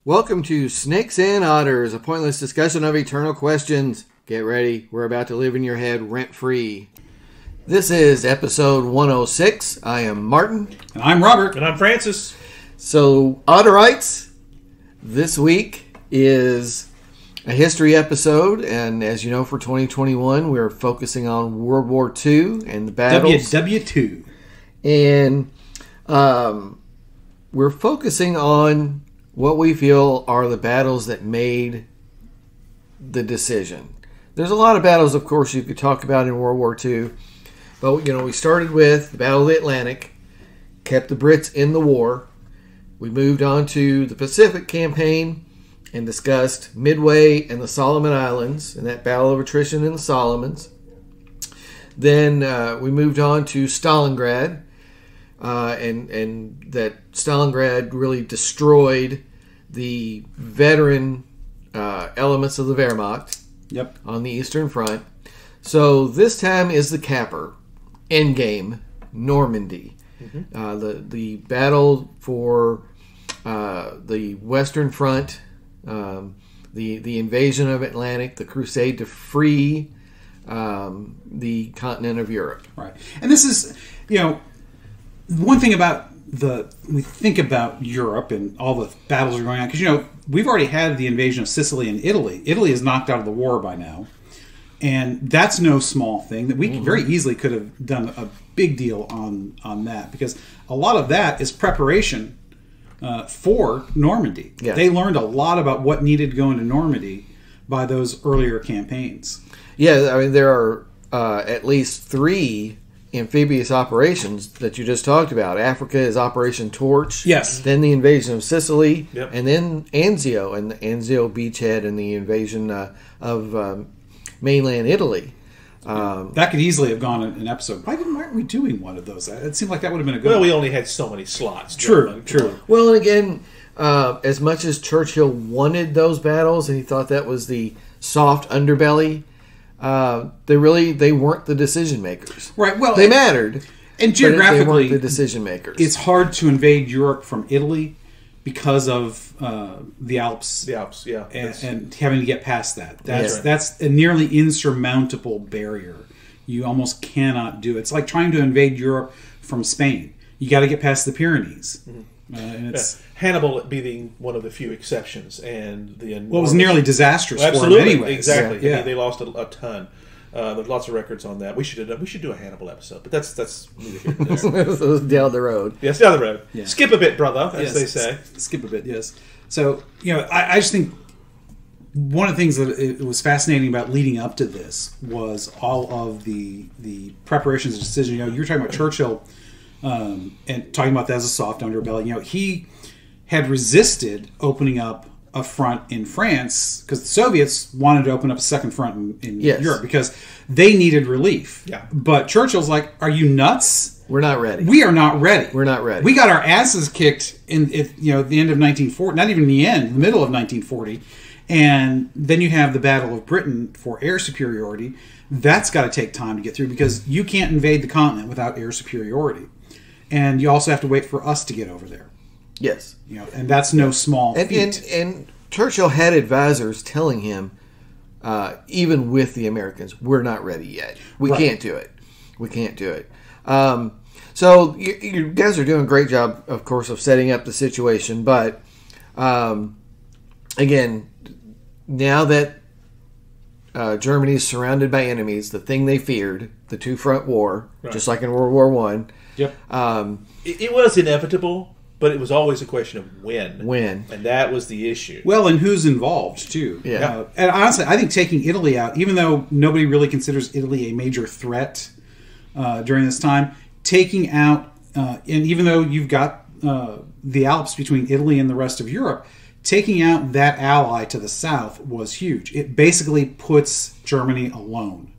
Welcome to Snakes and Otters, a pointless discussion of eternal questions. Get ready, we're about to live in your head rent-free. This is episode 106. I am Martin. And I'm Robert. And I'm Francis. So, Otterites, this week is a history episode, and as you know, for 2021, we're focusing on World War II and the battles. WW2. And we're focusing on what we feel are the battles that made the decision. There's a lot of battles, of course, you could talk about in World War II. But, we started with the Battle of the Atlantic, kept the Brits in the war. We moved on to the Pacific Campaign and discussed Midway and the Solomon Islands and that battle of attrition in the Solomons. Then we moved on to Stalingrad, and that Stalingrad really destroyed the veteran elements of the Wehrmacht on the Eastern Front. So this time is the capper, Endgame, Normandy. Mm-hmm. The battle for the Western Front, the invasion of Atlantic, the crusade to free the continent of Europe. Right. And this is, one thing about we think about Europe and all the battles are going on, because, we've already had the invasion of Sicily and Italy. Italy is knocked out of the war by now. And that's no small thing that we very easily could have done a big deal on that, because a lot of that is preparation for Normandy. Yeah. They learned a lot about what needed to go into Normandy by those earlier campaigns. Yeah, I mean, there are at least 3 amphibious operations that you just talked about. Africa is Operation Torch. Yes. Then the invasion of Sicily. Yep. And then Anzio and the Anzio beachhead and the invasion of mainland Italy. That could easily have gone in an episode. Why aren't we doing one of those? It seemed like that would have been a good one. We only had so many slots. True. Well, and again, as much as Churchill wanted those battles and he thought that was the soft underbelly, they weren't the decision makers. Right. Well, they mattered, and geographically, they weren't the decision makers. It's hard to invade Europe from Italy because of the Alps. The Alps, yeah, and having to get past that. That's a nearly insurmountable barrier. You almost cannot do it. It's like trying to invade Europe from Spain. You got to get past the Pyrenees. Mm-hmm. And it's Hannibal being one of the few exceptions, and it was nearly disastrous for him anyway. Exactly. Yeah. They lost a ton. There's lots of records on that. We should do a Hannibal episode, but that's neither here nor there. Down the road. Yes, down the road. Yeah. Skip a bit, brother, as they say. Skip a bit, yes. So I just think one of the things that it was fascinating about leading up to this was all of the preparations and decisions. You were talking about Churchill. And talking about that as a soft underbelly, he had resisted opening up a front in France because the Soviets wanted to open up a second front in Europe because they needed relief. Yeah. But Churchill's like, "Are you nuts? We're not ready. We are not ready. We're not ready. We got our asses kicked at the end of 1940, not even the end, the middle of 1940, and then you have the Battle of Britain for air superiority. That's got to take time to get through because you can't invade the continent without air superiority." And you also have to wait for us to get over there. Yes. And that's no small feat. And Churchill had advisors telling him, even with the Americans, we're not ready yet. We can't do it. We can't do it. So you guys are doing a great job, of course, of setting up the situation. But, again, now that Germany is surrounded by enemies, the thing they feared, the two-front war, just like in World War I. Yep. It was inevitable, but it was always a question of when. When. And that was the issue. Well, and who's involved, too. Yeah. And honestly, I think taking Italy out, even though nobody really considers Italy a major threat during this time, taking out, and even though you've got the Alps between Italy and the rest of Europe, taking out that ally to the south was huge. It basically puts Germany alone.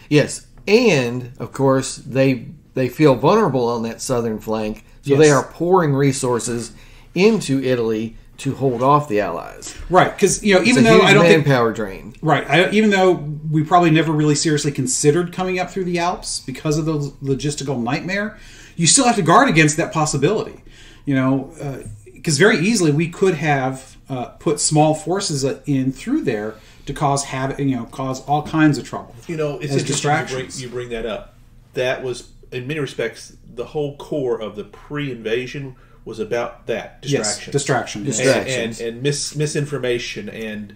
Yes. And, of course, they feel vulnerable on that southern flank, so they are pouring resources into Italy to hold off the Allies. Right, because even though I don't think manpower drain. Right, even though we probably never really seriously considered coming up through the Alps because of the logistical nightmare, you still have to guard against that possibility. Because very easily we could have put small forces in through there to cause havoc, cause all kinds of trouble. It's interesting you bring that up. That was, in many respects, the whole core of the pre-invasion was about that distraction, and misinformation and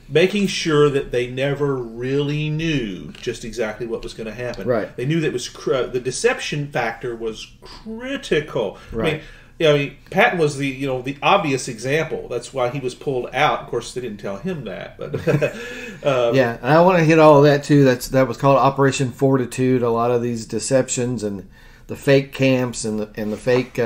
making sure that they never really knew just exactly what was going to happen. Right. They knew that the deception factor was critical. Right. I mean, Patton was the obvious example. That's why he was pulled out. Of course, they didn't tell him that, but yeah. And I want to hit all of that too. That was called Operation Fortitude. A lot of these deceptions and the fake camps and the fake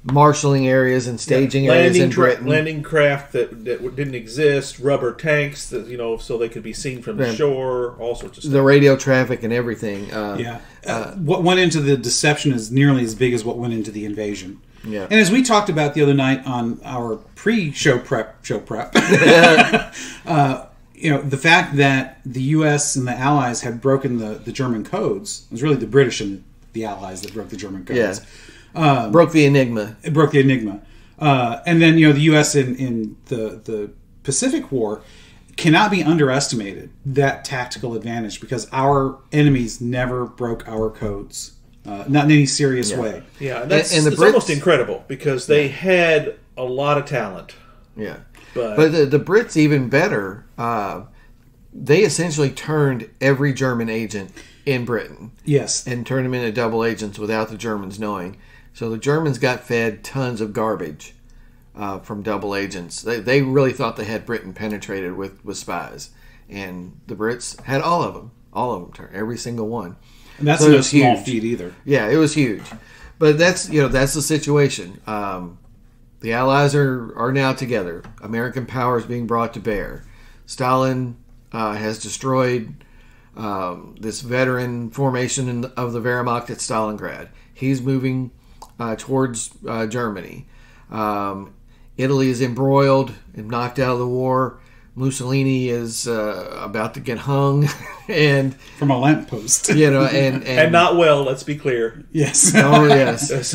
marshalling areas and staging areas in Britain, landing craft that didn't exist, rubber tanks that so they could be seen from the shore, all sorts of stuff. The radio traffic and everything. What went into the deception is nearly as big as what went into the invasion. Yeah. And as we talked about the other night on our pre-show prep, the fact that the U.S. and the Allies had broken the German codes, it was really the British and the Allies that broke the German codes. Yeah. Broke the enigma. It broke the enigma. And then, the U.S. in the Pacific War cannot be underestimated, that tactical advantage, because our enemies never broke our codes. Not in any serious way. Yeah, and it's almost incredible because they had a lot of talent. Yeah, but the Brits even better. They essentially turned every German agent in Britain. Yes, and turned them into double agents without the Germans knowing. So the Germans got fed tons of garbage from double agents. They really thought they had Britain penetrated with spies, and the Brits had all of them, every single one. And that's no small feat either. Yeah, it was huge. But that's the situation. The Allies are now together. American power is being brought to bear. Stalin has destroyed this veteran formation of the Wehrmacht at Stalingrad. He's moving towards Germany. Italy is embroiled and knocked out of the war. Mussolini is about to get hung, and from a lamppost, and not well. Let's be clear. Yes. Oh yes.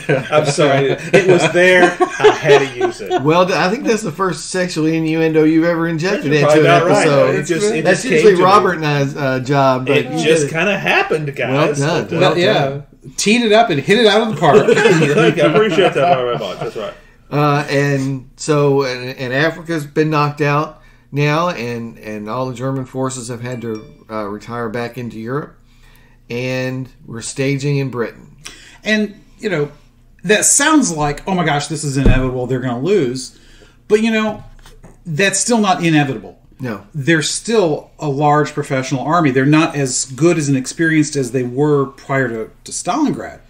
I'm sorry. It was there. I had to use it. Well, I think that's the first sexual innuendo you've ever injected into an episode. Right. That's usually Robert and I's job. But it just kind of happened, guys. Well done. Teed it up and hit it out of the park. I appreciate that very much. That's right. And Africa's been knocked out now, and all the German forces have had to retire back into Europe, and we're staging in Britain. And that sounds like, oh my gosh, this is inevitable, they're going to lose, but that's still not inevitable. No, they're still a large professional army. They're not as good as and experienced as they were prior to Stalingrad,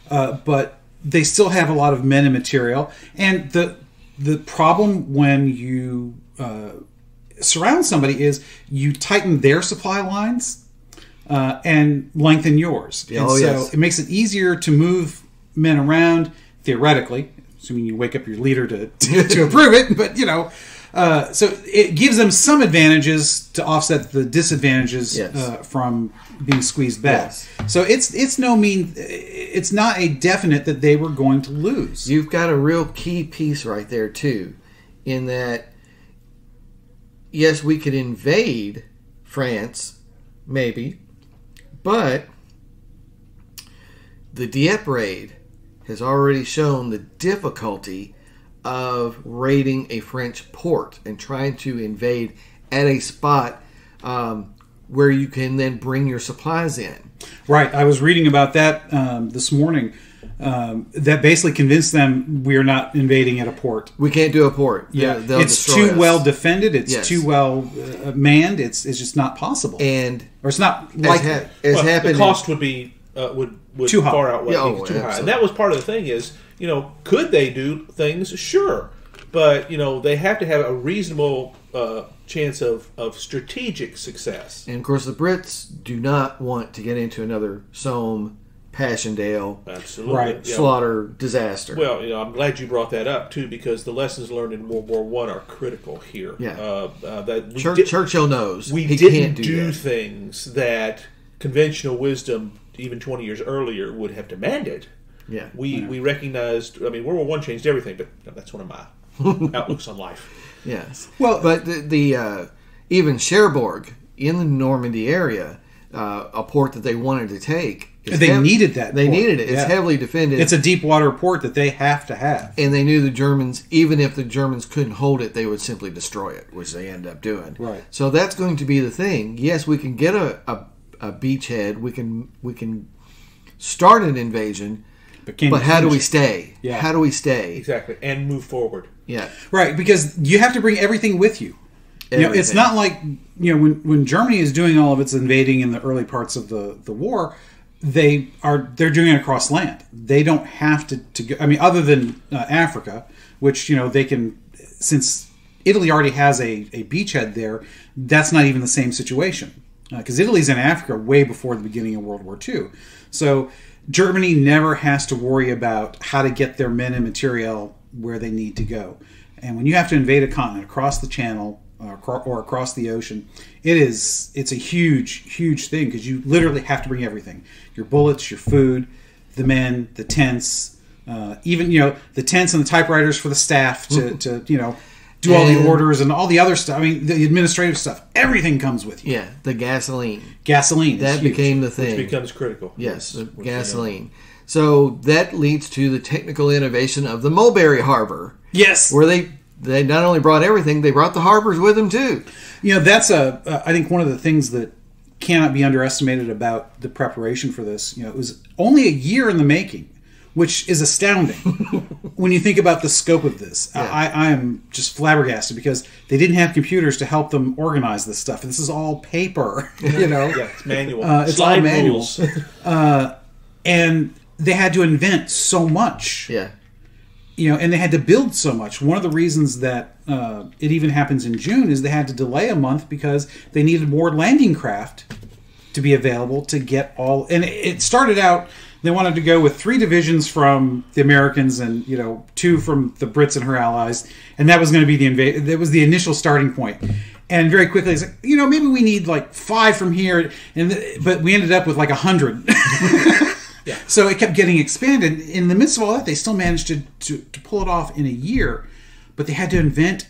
but they still have a lot of men and material. And the problem when you surround somebody is you tighten their supply lines and lengthen yours. And so it makes it easier to move men around, theoretically, assuming you wake up your leader to approve it. But, so it gives them some advantages to offset the disadvantages from being squeezed back. Yes. So it's not a definite that they were going to lose. You've got a real key piece right there too, in that yes, we could invade France, maybe, but the Dieppe raid has already shown the difficulty of raiding a French port and trying to invade at a spot where you can then bring your supplies in. Right. I was reading about that this morning. That basically convinced them we're not invading at a port. We can't do a port. Yeah, it's too well defended. It's too well manned. It's just not possible. Or it's not like happened. The cost would be would too far high. outweigh too high. Absolutely. And that was part of the thing is, could they do things? Sure. But, they have to have a reasonable chance of strategic success. And, of course, the Brits do not want to get into another Somme, Passchendaele, absolutely, slaughter disaster. Well, I'm glad you brought that up, too, because the lessons learned in World War I are critical here. Yeah. Churchill knows we he didn't can't do things that conventional wisdom, even 20 years earlier, would have demanded. Yeah. We recognized, World War I changed everything, but that's one of my outlooks on life. Yes. Well, but the even Cherbourg in the Normandy area, a port that they wanted to take. They needed that. They needed it. It's heavily defended. It's a deep water port that they have to have. And they knew the Germans, even if the Germans couldn't hold it, they would simply destroy it, which they end up doing. Right. So that's going to be the thing. Yes, we can get a beachhead. We can start an invasion. But how do we stay? Yeah. How do we stay? Exactly. And move forward. Yeah. Right, because you have to bring everything with you. You know, it's not like, you know, when Germany is doing all of its invading in the early parts of the war, they're doing it across land. They don't have to go. I mean, other than Africa, which, you know, they can, since Italy already has a beachhead there, that's not even the same situation. Because Italy's in Africa way before the beginning of World War II. So Germany never has to worry about how to get their men and material where they need to go. And when you have to invade a continent across the channel or across the ocean, it's a huge thing, because you literally have to bring everything: your bullets, your food, the men, the tents, even, you know, the tents and the typewriters for the staff to you know, do all the orders and all the other stuff. I mean, the administrative stuff. Everything comes with you. Yeah, the gasoline. That became the thing. Which becomes critical. Yes, the gasoline. So that leads to the technical innovation of the Mulberry Harbor. Yes. Where they not only brought everything, they brought the harbors with them too. You know, that's I think one of the things that cannot be underestimated about the preparation for this. You know, it was only a year in the making, which is astounding when you think about the scope of this. Yeah. I am just flabbergasted, because they didn't have computers to help them organize this stuff. This is all paper, you know. Yeah, it's manual. It's all manuals. And they had to invent so much. Yeah. You know, and they had to build so much. One of the reasons that it even happens in June is they had to delay a month because they needed more landing craft to be available to get all. And it started out, they wanted to go with 3 divisions from the Americans and, you know, 2 from the Brits and her allies, and that was going to be that was the initial starting point. And very quickly, it's like, you know, maybe we need like 5 from here, but we ended up with like 100. Yeah. So it kept getting expanded. In the midst of all that, they still managed to pull it off in a year, but they had to invent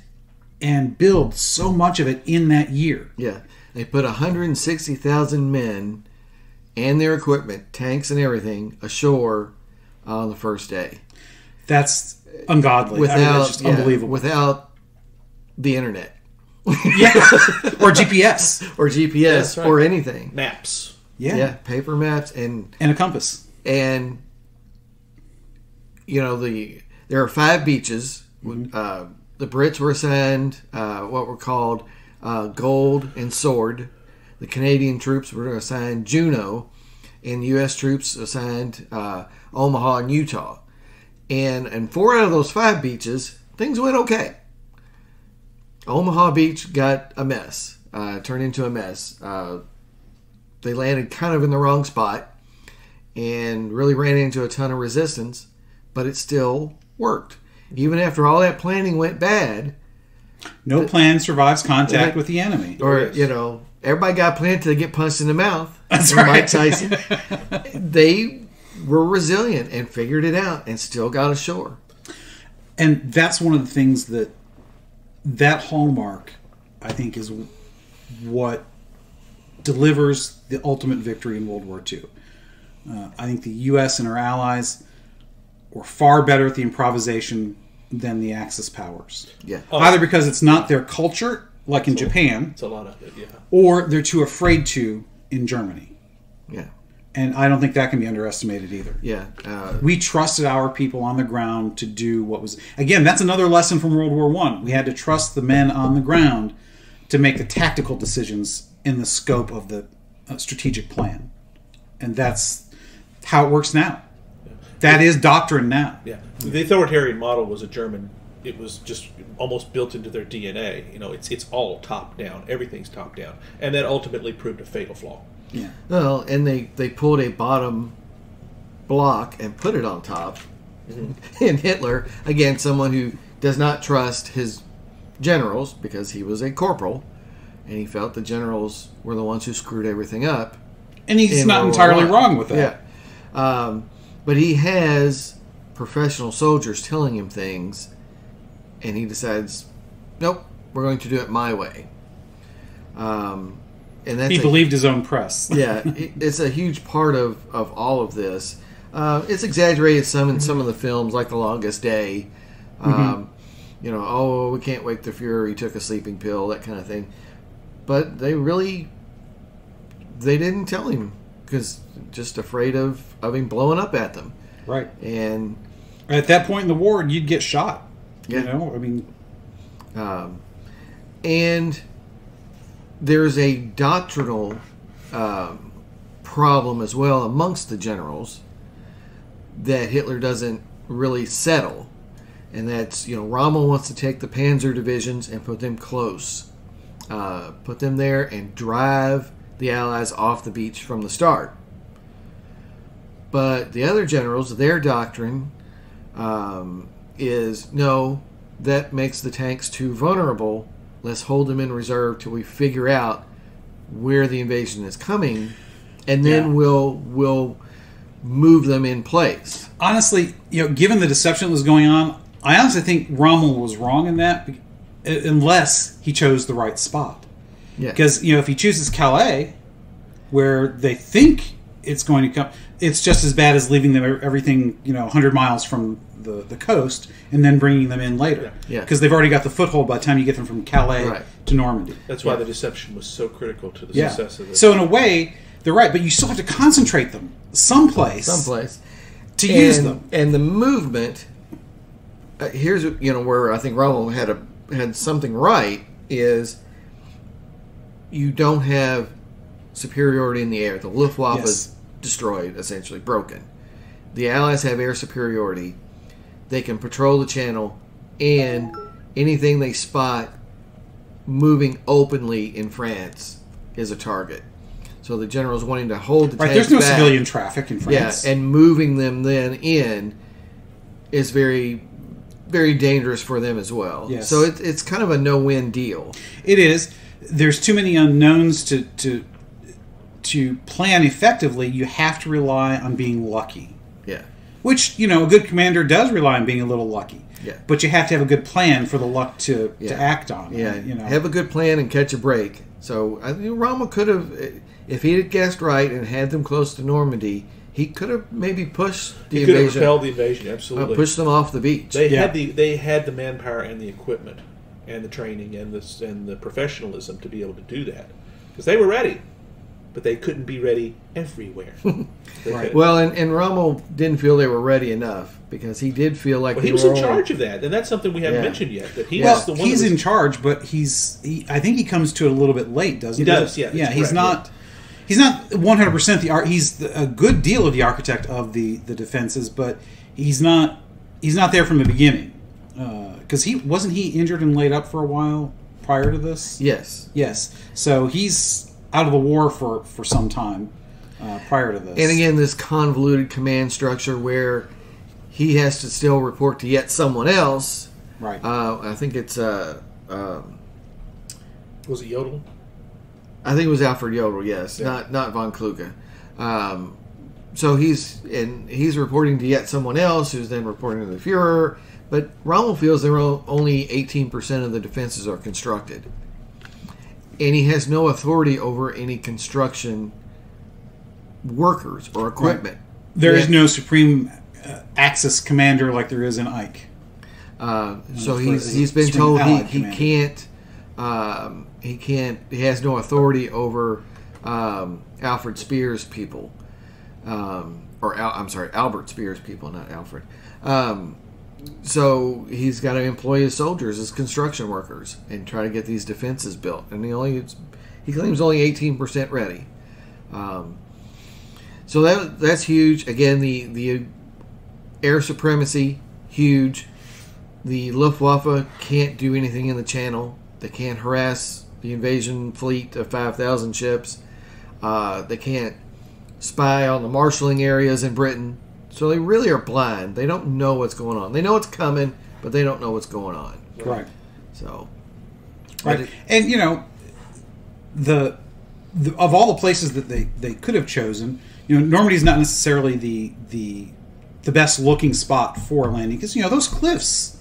and build so much of it in that year. Yeah. They put 160,000 men and their equipment, tanks and everything, ashore on the first day. That's ungodly. That's just unbelievable. Without the internet. Yeah. Or GPS. Or GPS, right. Or anything. Maps. Yeah. Paper maps and a compass. And, you know, there are 5 beaches. Mm-hmm. The Brits were assigned what were called Gold and Sword. The Canadian troops were assigned Juno, and U.S. troops assigned Omaha and Utah. And 4 out of those 5 beaches, things went okay. Omaha Beach got a mess, turned into a mess. They landed kind of in the wrong spot and really ran into a ton of resistance, but it still worked. Even after all that planning went bad. No plan survives contact with the enemy. Or, you know, everybody got planned to get punched in the mouth. That's right. Mike Tyson. They were resilient and figured it out and still got ashore. And that's one of the things that hallmark, I think, is what delivers the ultimate victory in World War II. I think the U.S. and our allies were far better at the improvisation than the Axis powers. Yeah. Either because it's not their culture, like in Japan. It's a lot of it, yeah. Or they're too afraid to in Germany. Yeah. And I don't think that can be underestimated either. Yeah. We trusted our people on the ground to do what was... Again, that's another lesson from World War I. We had to trust the men on the ground to make the tactical decisions in the scope of the strategic plan. And that's how it works now. Yeah. That is doctrine now. Yeah. The authoritarian model was a German... It was just almost built into their DNA. You know, it's all top down. Everything's top down. And that ultimately proved a fatal flaw. Yeah. Well, and they pulled a bottom block and put it on top. Mm-hmm. And Hitler, again, someone who does not trust his generals because he was a corporal, and he felt the generals were the ones who screwed everything up. And he's not entirely wrong with that. Yeah. But he has professional soldiers telling him things and he decides, nope, we're going to do it my way. And that's he believed his own press. Yeah, it's a huge part of all of this. It's exaggerated some in some of the films, like The Longest Day. Oh, we can't wake the Fuhrer, he took a sleeping pill, that kind of thing. But they didn't tell him, because just afraid of him blowing up at them. Right. And at that point in the war, you'd get shot. Yeah. I mean... and there's a doctrinal problem as well amongst the generals that Hitler doesn't really settle. And that's, Rommel wants to take the Panzer divisions and put them close. Put them there and drive the Allies off the beach from the start. But the other generals, their doctrine is, no, that makes the tanks too vulnerable. Let's hold them in reserve till we figure out where the invasion is coming, and then we'll move them in place. Honestly, given the deception that was going on, I honestly think Rommel was wrong in that, unless he chose the right spot. Yeah. Because, if he chooses Calais, where they think it's going to come, it's just as bad as leaving them everything, 100 miles from the coast and then bringing them in later. Yeah. Because they've already got the foothold by the time you get them from Calais to Normandy. That's why the deception was so critical to the success of this. So in a way, they're right, but you still have to concentrate them someplace to use them. And the movement, here's where I think Rommel had something right, is you don't have superiority in the air. The Luftwaffe is destroyed, essentially broken. The Allies have air superiority. They can patrol the channel, and anything they spot moving openly in France is a target. So the general's wanting to hold the tanks there's no back. Civilian traffic in France. Yeah, and moving them then in is very, very dangerous for them as well. Yes. So it's kind of a no-win deal. It is. There's too many unknowns to plan effectively. You have to rely on being lucky. Yeah. Which, a good commander does rely on being a little lucky. Yeah. But you have to have a good plan for the luck to act on. Yeah. Have a good plan and catch a break. So I think Rommel could have, if he had guessed right and had them close to Normandy, he could have maybe pushed the invasion. He could have repelled the invasion, absolutely. Pushed them off the beach. They had the manpower and the equipment and the training and the professionalism to be able to do that. Because they were ready. But they couldn't be ready everywhere. Right. Well, and Rommel didn't feel they were ready enough, because he did feel like he was in charge of that, and that's something we haven't mentioned yet. That was the one. He's in charge, but I think he comes to it a little bit late, doesn't he? He does, yeah. Yeah, he's not 100% the art. He's a good deal of the architect of the defenses, but he's not there from the beginning. Because wasn't he injured and laid up for a while prior to this? Yes. So he's out of the war for some time prior to this. And again, this convoluted command structure where he has to still report to yet someone else. Right. I think it's... was it Jodl? I think it was Alfred Jodl, yes. Yeah. Not von Kluge. So he's reporting to yet someone else, who's then reporting to the Fuhrer. But Rommel feels there are only 18% of the defenses are constructed. And he has no authority over any construction workers or equipment. Right. There is no supreme Axis commander like there is in Ike. So he's been told he has no authority over Alfred Speer's people, Albert Speer's people, not Alfred. So he's got to employ his soldiers as construction workers and try to get these defenses built. And he claims only 18% ready. So that's huge. Again, the air supremacy, huge. The Luftwaffe can't do anything in the channel. They can't harass the invasion fleet of 5,000 ships. They can't spy on the marshalling areas in Britain. So they really are blind. They don't know what's going on. They know it's coming, but they don't know what's going on. Right. So. Right. And, the of all the places that they could have chosen, Normandy's not necessarily the best looking spot for landing, because those cliffs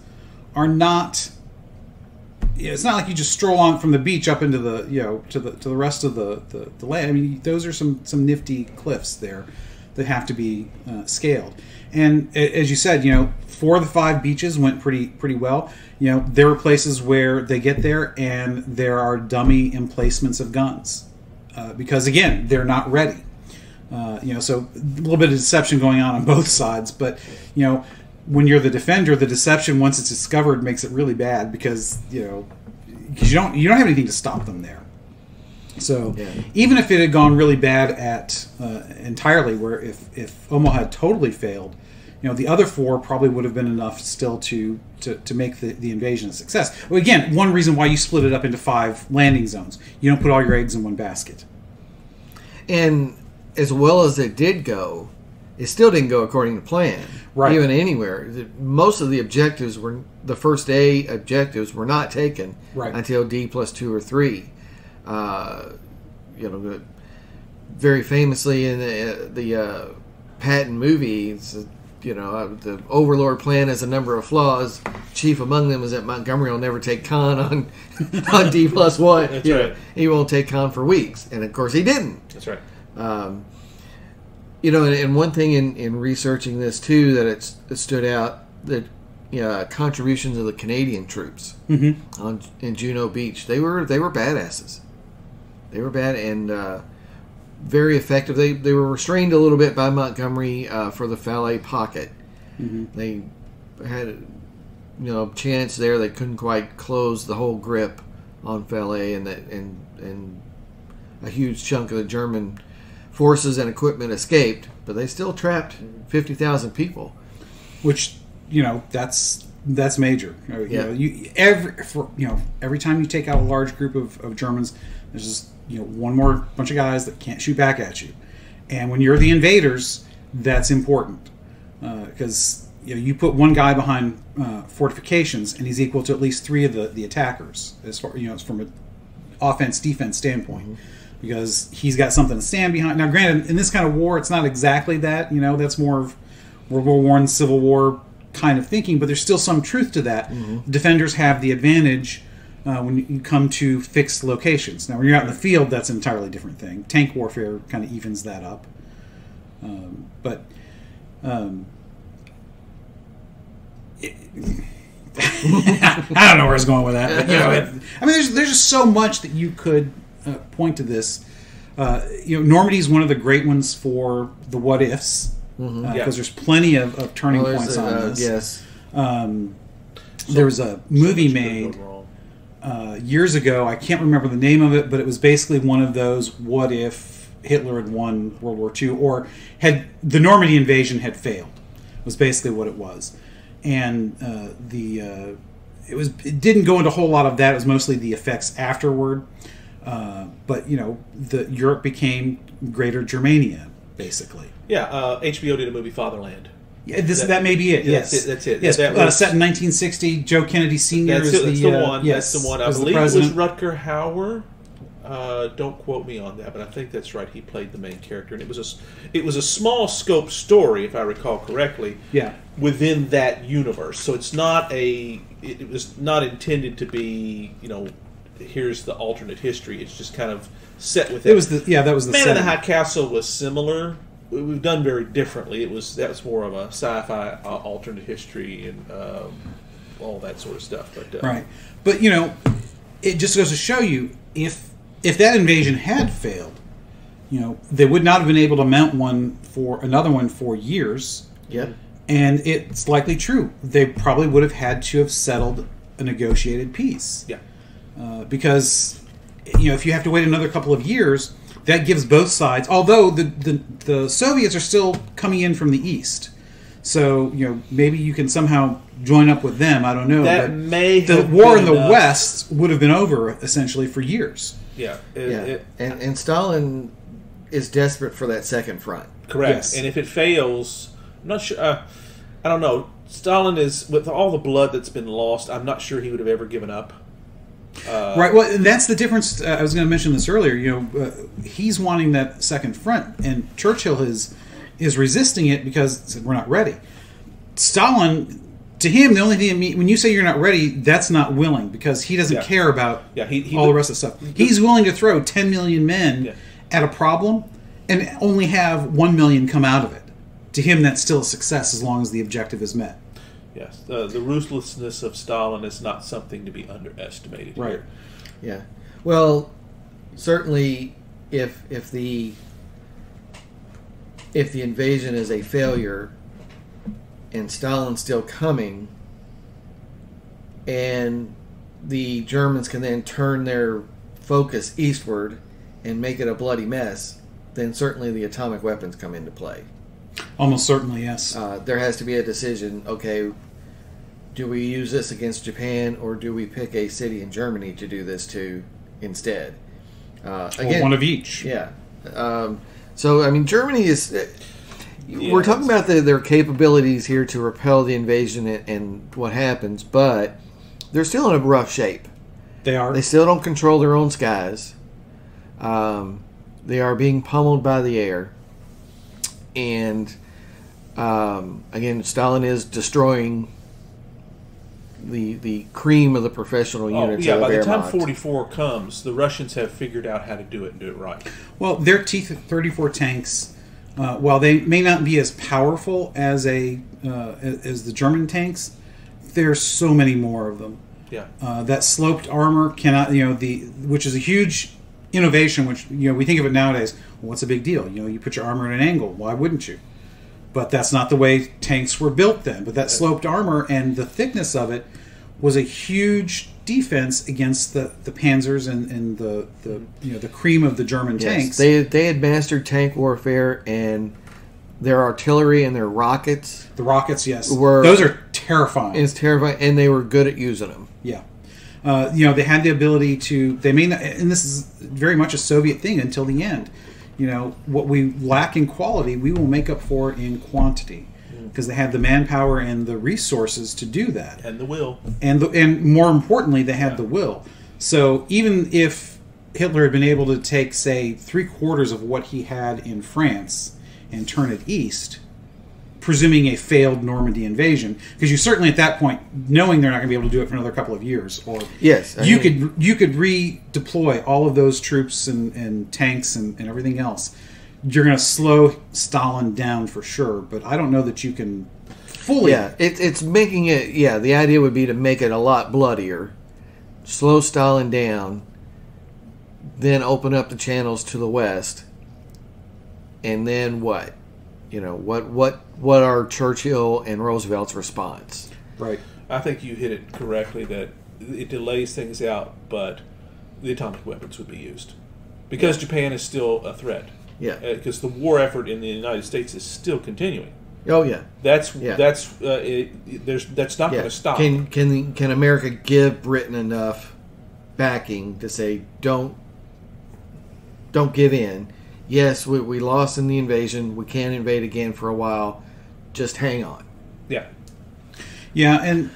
are not. It's not like you just stroll on from the beach up into the to the rest of the land. I mean, those are some nifty cliffs there that have to be scaled. And as you said, 4 of the 5 beaches went pretty well. There were places where they get there and there are dummy emplacements of guns because again they're not ready. So a little bit of deception going on both sides. But when you're the defender, the deception once it's discovered makes it really bad because you don't have anything to stop them there. So even if it had gone really bad at entirely, where if Omaha had totally failed, the other 4 probably would have been enough still to make the invasion a success. Well, again, one reason why you split it up into 5 landing zones. You don't put all your eggs in one basket. And as well as it did go, it still didn't go according to plan. Right. Even anywhere. Most of the objectives the first day objectives were not taken until D+2 or 3. Very famously in the Patton movies, the Overlord plan has a number of flaws. Chief among them is that Montgomery will never take Con on D+1. That's right. He won't take Con for weeks, and of course he didn't. That's right. And one thing in researching this too that it stood out that contributions of the Canadian troops in Juno Beach, they were badasses. They were bad and very effective. They were restrained a little bit by Montgomery for the Falaise pocket. They had a chance there. They couldn't quite close the whole grip on Falaise, and a huge chunk of the German forces and equipment escaped, but they still trapped 50,000 people, which that's major. Every time you take out a large group of Germans, there's just one more bunch of guys that can't shoot back at you, and when you're the invaders, that's important because you put one guy behind fortifications, and he's equal to at least 3 of the attackers as far from an offense-defense standpoint. Because he's got something to stand behind. Now, granted, in this kind of war, it's not exactly that. That's more of World War I, Civil War kind of thinking, but there's still some truth to that. Defenders have the advantage when you come to fixed locations. Now, when you're out in the field, that's an entirely different thing. Tank warfare kind of evens that up. I don't know where I was going with that. But, there's just so much that you could point to this. Normandy is one of the great ones for the what ifs because there's plenty of turning points on this. Yes. There was a movie made years ago. I can't remember the name of it, but it was basically one of those what if Hitler had won World War II or had the Normandy invasion had failed. Was basically what it was, and it didn't go into a whole lot of that. It was mostly the effects afterward. But Europe became Greater Germania, basically. Yeah, HBO did a movie, Fatherland. Yeah, that may be it. Yes, that's it. Yes, that was, set in 1960. Joe Kennedy Sr. That's the one. Yes, that's the one. I believe it was Rutger Hauer. Don't quote me on that, but I think that's right. He played the main character, and it was a small scope story, if I recall correctly. Yeah. Within that universe, so it's not it was not intended to be here's the alternate history. It's just kind of set with it. That was the Man in the High Castle was similar. We've done very differently. That was more of a sci-fi alternate history and all that sort of stuff. But right, but it just goes to show you if that invasion had failed, they would not have been able to mount another one for years. Yeah, and it's likely true. They probably would have had to have settled a negotiated peace. Yeah. Because if you have to wait another couple of years, that gives both sides. Although the Soviets are still coming in from the east, so maybe you can somehow join up with them. I don't know. That may the have war been in the enough. West would have been over essentially for years. Yeah, and Stalin is desperate for that second front. Correct. Yes. And if it fails, I'm not sure. I don't know. Stalin is, with all the blood that's been lost, I'm not sure he would have ever given up. Right. Well, and that's the difference. I was going to mention this earlier. He's wanting that second front, and Churchill is resisting it because we're not ready. Stalin to him, the only thing when you say you're not ready, that's not willing, because he doesn't care about all the rest of the stuff. He's willing to throw 10 million men at a problem and only have 1 million come out of it. To him, that's still a success as long as the objective is met. Yes, the ruthlessness of Stalin is not something to be underestimated. Right. Here. Yeah. Well, certainly, if the invasion is a failure and Stalin's still coming, and the Germans can then turn their focus eastward and make it a bloody mess, then certainly the atomic weapons come into play. Almost certainly, yes. There has to be a decision, okay, do we use this against Japan, or do we pick a city in Germany to do this to instead? Again, one of each. Yeah. So, I mean, Germany is... we're talking about their capabilities here to repel the invasion and what happens, but they're still in a rough shape. They are. They still don't control their own skies. They are being pummeled by the air. And, again, Stalin is destroying the cream of the professional units. By the time 44 comes, the Russians have figured out how to do it and do it right. Well, their T-34 tanks, while they may not be as powerful as as the German tanks, there's so many more of them. Yeah. That sloped armor cannot, which is a huge innovation. Which we think of it nowadays. Well, what's a big deal? You put your armor at an angle. Why wouldn't you? But that's not the way tanks were built then. But that sloped armor and the thickness of it was a huge defense against the Panzers and the cream of the German tanks. They had mastered tank warfare, and their artillery and their rockets. The rockets, yes, those are terrifying. It's terrifying, and they were good at using them. Yeah. They had the ability to. They may not, and this is very much a Soviet thing until the end. What we lack in quality, we will make up for in quantity, because they had the manpower and the resources to do that, and the will, and more importantly, they had the will. So even if Hitler had been able to take, say, 3/4 of what he had in France and turn it east, presuming a failed Normandy invasion, because you certainly at that point, knowing they're not going to be able to do it for another couple of years, or you could redeploy all of those troops and tanks and everything else. You're going to slow Stalin down for sure, but I don't know that you can fully. Yeah, it's making it. Yeah, the idea would be to make it a lot bloodier, slow Stalin down, then open up the channels to the west, and then what? What are Churchill and Roosevelt's response? Right. I think you hit it correctly that it delays things out, but the atomic weapons would be used. Because Japan is still a threat. Yeah. Because the war effort in the United States is still continuing. Oh yeah. That's not going to stop. Can America give Britain enough backing to say don't give in? Yes, we lost in the invasion. We can't invade again for a while. Just hang on. Yeah. Yeah, and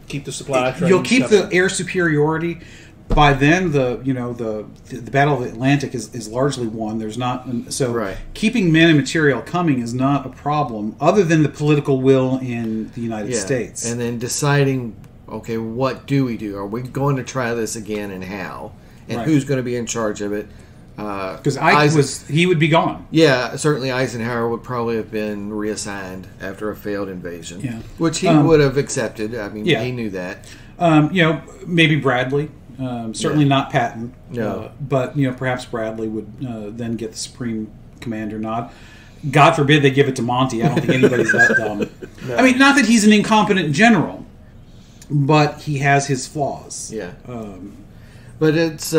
keep the supply train. You'll keep the air superiority. By then, the Battle of the Atlantic is largely won. There's not keeping men and material coming is not a problem, other than the political will in the United States. And then deciding, okay, what do we do? Are we going to try this again, and how? And who's going to be in charge of it? Because he would be gone. Yeah, certainly Eisenhower would probably have been reassigned after a failed invasion. Yeah. Which he would have accepted. I mean, he knew that. Maybe Bradley. Certainly not Patton. No. But perhaps Bradley would then get the Supreme Commander nod. God forbid they give it to Monty. I don't think anybody's that dumb. No. I mean, not that he's an incompetent general, but he has his flaws. Yeah. But it's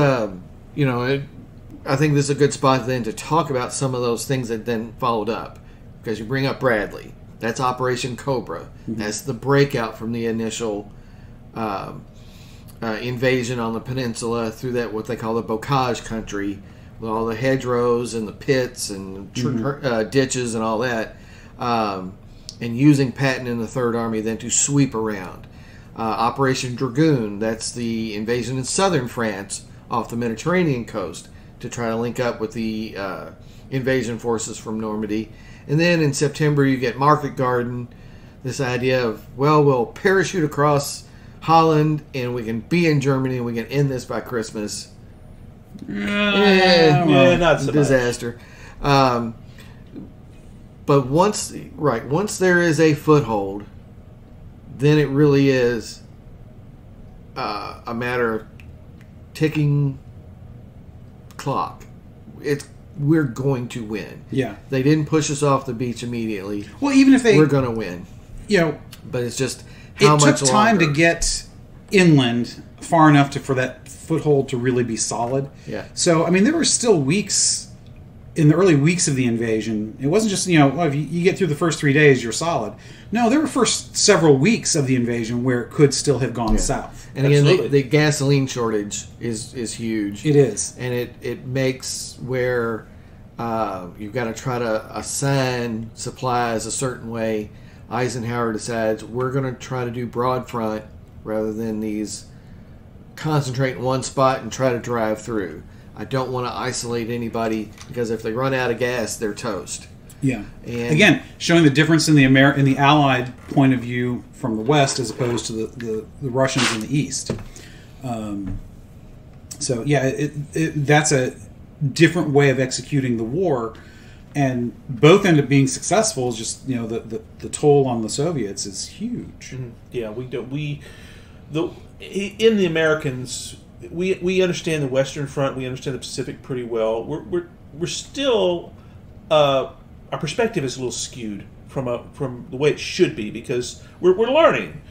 I think this is a good spot then to talk about some of those things that then followed up. Because you bring up Bradley. That's Operation Cobra. Mm-hmm. That's the breakout from the initial invasion on the peninsula through that what they call the bocage country, with all the hedgerows and the pits and ditches and all that. And using Patton and the Third Army then to sweep around. Operation Dragoon, that's the invasion in southern France off the Mediterranean coast, to try to link up with the invasion forces from Normandy. And then in September you get Market Garden, this idea of, well, we'll parachute across Holland and we can be in Germany and we can end this by Christmas. Not so disaster. But once there is a foothold, then it really is a matter of ticking clock. We're going to win. Yeah. They didn't push us off the beach immediately. Well, even if we're going to win. But it's just how much longer. It took time to get inland far enough for that foothold to really be solid. Yeah. So, I mean, there were still weeks in the early weeks of the invasion. It wasn't just, if you get through the first 3 days, you're solid. No, there were first several weeks of the invasion where it could still have gone south. And again, the gasoline shortage is huge. It is. And it makes where you've got to try to assign supplies a certain way. Eisenhower decides we're going to try to do broad front rather than these concentrate in one spot and try to drive through. I don't want to isolate anybody because if they run out of gas, they're toast. Yeah. And again, showing the difference in the Allied point of view from the West as opposed to the Russians in the East. That's a different way of executing the war, and both end up being successful. It's just the toll on the Soviets is huge. Mm-hmm. Yeah, in the Americans. We understand the Western Front. We understand the Pacific pretty well. We're still our perspective is a little skewed from the way it should be because we're learning.